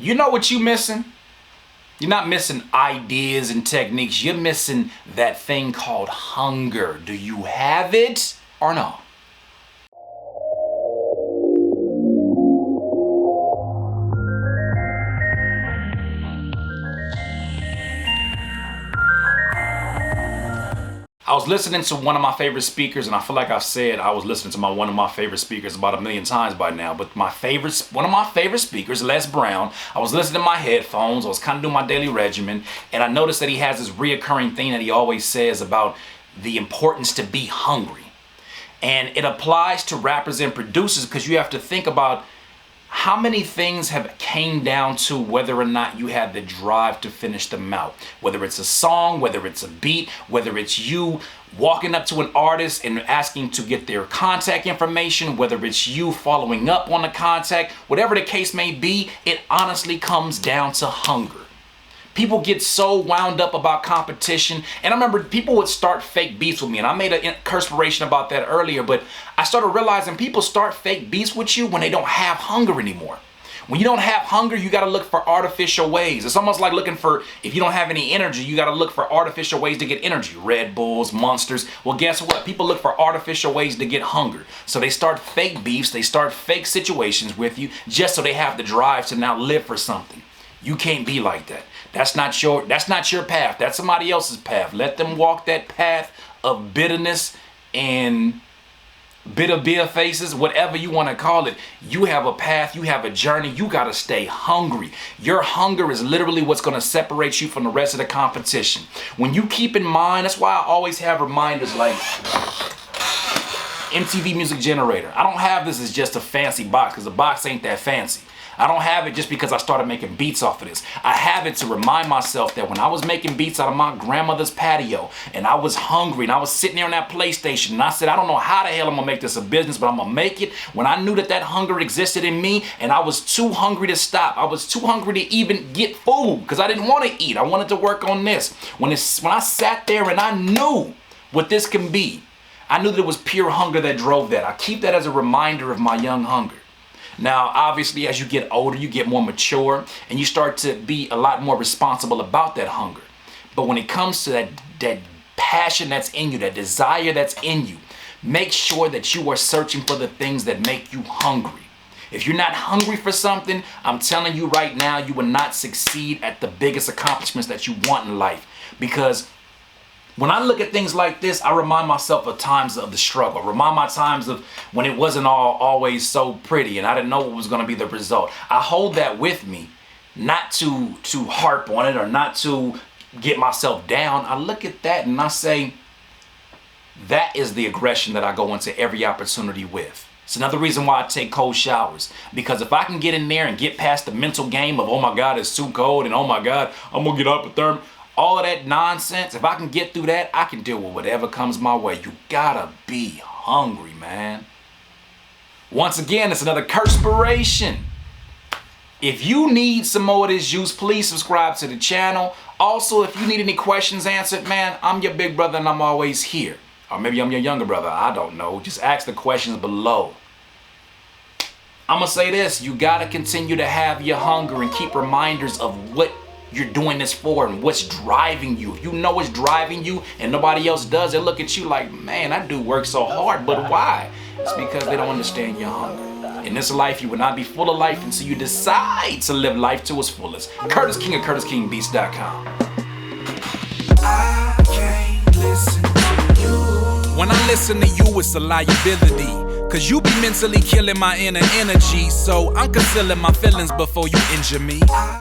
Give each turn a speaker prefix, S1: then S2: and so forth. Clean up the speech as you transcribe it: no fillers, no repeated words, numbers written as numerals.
S1: You know what you missing? You're not missing ideas and techniques. You're missing that thing called hunger. Do you have it or no? I was listening to one of my favorite speakers, and I feel like I've said I was listening to one of my favorite speakers about a million times by now, but one of my favorite speakers, Les Brown, I was listening to my headphones, I was kind of doing my daily regimen, and I noticed that he has this reoccurring thing that he always says about the importance to be hungry. And it applies to rappers and producers because you have to think about how many things have came down to whether or not you had the drive to finish them out. Whether it's a song, whether it's a beat, whether it's you walking up to an artist and asking to get their contact information, whether it's you following up on the contact, whatever the case may be, it honestly comes down to hunger. People get so wound up about competition. And I remember people would start fake beefs with me. And I made a perspiration about that earlier. But I started realizing people start fake beefs with you when they don't have hunger anymore. When you don't have hunger, you got to look for artificial ways. It's almost like looking for, if you don't have any energy, you got to look for artificial ways to get energy. Red Bulls, Monsters. Well, guess what? People look for artificial ways to get hunger. So they start fake beefs. They start fake situations with you just so they have the drive to now live for something. You can't be like that. That's not your path. That's somebody else's path. Let them walk that path of bitterness and bitter faces, whatever you want to call it. You have a path, you have a journey, you got to stay hungry. Your hunger is literally what's going to separate you from the rest of the competition. When you keep in mind, that's why I always have reminders like MTV Music Generator. I don't have this as just a fancy box because the box ain't that fancy. I don't have it just because I started making beats off of this. I have it to remind myself that when I was making beats out of my grandmother's patio and I was hungry and I was sitting there on that PlayStation and I said, I don't know how the hell I'm gonna make this a business, but I'm gonna make it. When I knew that hunger existed in me and I was too hungry to stop. I was too hungry to even get food because I didn't want to eat. I wanted to work on this. When I sat there and I knew what this can be, I knew that it was pure hunger that drove that. I keep that as a reminder of my young hunger. Now, obviously, as you get older, you get more mature and you start to be a lot more responsible about that hunger. But when it comes to that passion that's in you, that desire that's in you, make sure that you are searching for the things that make you hungry. If you're not hungry for something, I'm telling you right now, you will not succeed at the biggest accomplishments that you want in life. Because when I look at things like this, I remind myself of times of the struggle. Remind my times of when it wasn't always so pretty and I didn't know what was going to be the result. I hold that with me, not to harp on it or not to get myself down. I look at that and I say, that is the aggression that I go into every opportunity with. It's another reason why I take cold showers. Because if I can get in there and get past the mental game of, oh my God, it's too cold and oh my God, I'm going to get hypothermic. All of that nonsense, if I can get through that, I can deal with whatever comes my way. You gotta be hungry, man. Once again, it's another Curtspiration. If you need some more of this juice, please subscribe to the channel. Also, if you need any questions answered, man, I'm your big brother and I'm always here. Or maybe I'm your younger brother, I don't know. Just ask the questions below. I'm gonna say this, you gotta continue to have your hunger and keep reminders of what you're doing this for and what's driving you. If you know what's driving you and nobody else does, they look at you like, man, that dude works so hard, but why? It's because they don't understand your hunger. In this life, you will not be full of life until you decide to live life to its fullest. Curtis King of CurtisKingBeats.com.
S2: I can't listen to you. When I listen to you, it's a liability. Cause you be mentally killing my inner energy. So I'm concealing my feelings before you injure me.